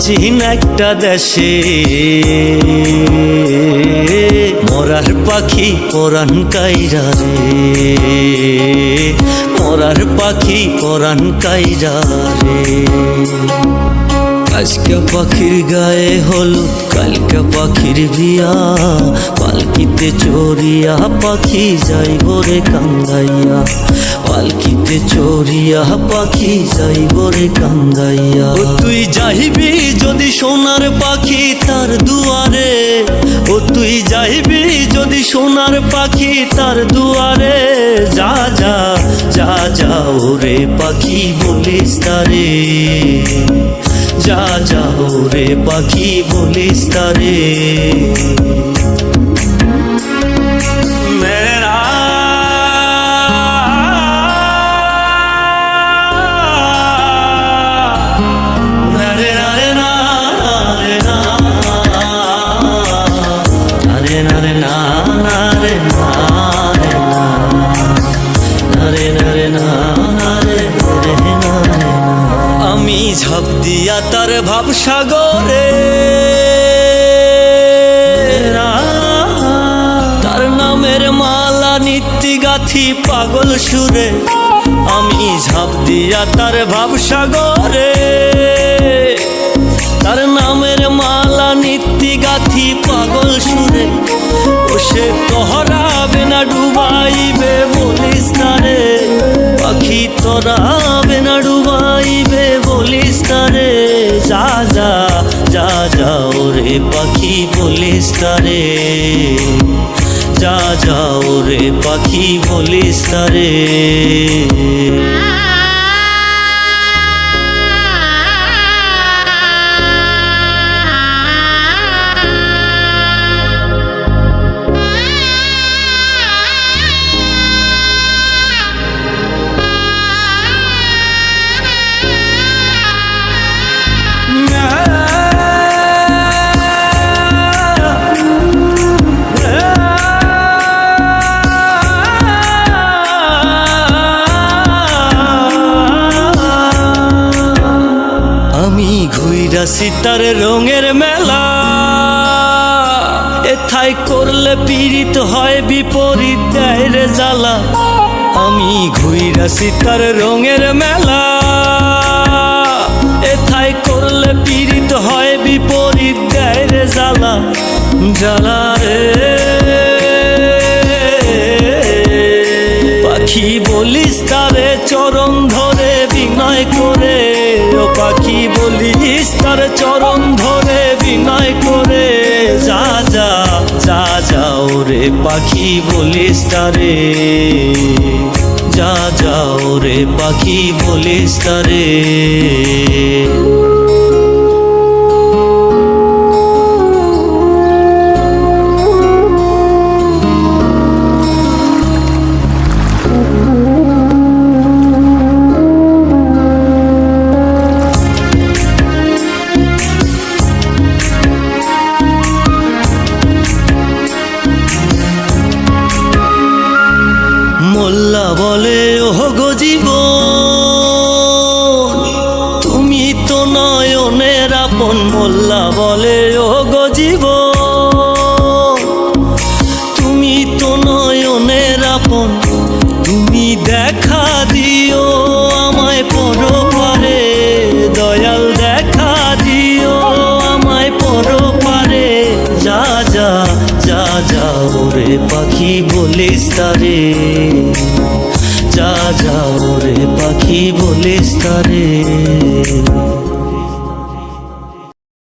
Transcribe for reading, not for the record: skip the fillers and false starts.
প্রাচীন একটা দেশে মরার পাখি পরাণ কাইরা রে, মরার পাখি পরাণ কাইরা রে। আজকে পাখির গায়ে হলুদ, কালকে পাখির বিয়া, পালকিতে চড়িয়া পাখি যাইব রে কান্দাইয়া, পালকিতে চড়িয়া পাখি যাইব রে কান্দাইয়া। ও তুই যাইবি যদি সোনার পাখি তার দুয়ারে, ও তুই যাইবি যদি সোনার পাখি তার দুয়ারে, যা যা যা যাও রে পাখি বলিস তারে, যা যাও রে পাখি বলিস তারে। আমি ঝাঁপ দিয়া তার ভাবসাগরে, তার নামের মালা নিত্যি গাথি পাগল সুরে। আমি ঝাঁপ দিয়া তার ভাবসাগরে, তার নামের মালা নিত্যি গাথি পাগল সুরে। ও সে তোহরাবে না ডুবাইবে বলিস তারে, পাখি তোরাবে না ডুবাইবে বলিস তারে, যা যা যা যাও রে পাখি বলিস তারে, যা যাও রে পাখি বলিস তারে। সিতার রঙের মেলা, এথায় করলে পীড়িত হয় বিপরীত দেয় রে জ্বালা। আমি ঘুইরা সিতার রঙের মেলা, এথায় করলে পীড়িত হয় বিপরীত দেয় রে জ্বালা, জ্বালা রে। পাখি বলিস তারে চরণ ধরে বিনয় করে, ও পাখি বলিস তার চরণ ধরে বিনয় করে, যা যা যা যাও রে পাখি বলিস তারে, যা যাও রে পাখি বলিস তারে। মোল্লা বলে ওহ গো জীবন, তুমি তো নয়নের আপন। মোল্লা বলে ওহ গো জীবন, তুমি তো নয়নের আপন। তুমি দেখা দিও আমায় পরপারে, দয়াল দেখা দিও আমায় পরপারে, যা যা যা যাও রে পাখি বলিস তারে, যা যাও রে পাখি বলিস তারে।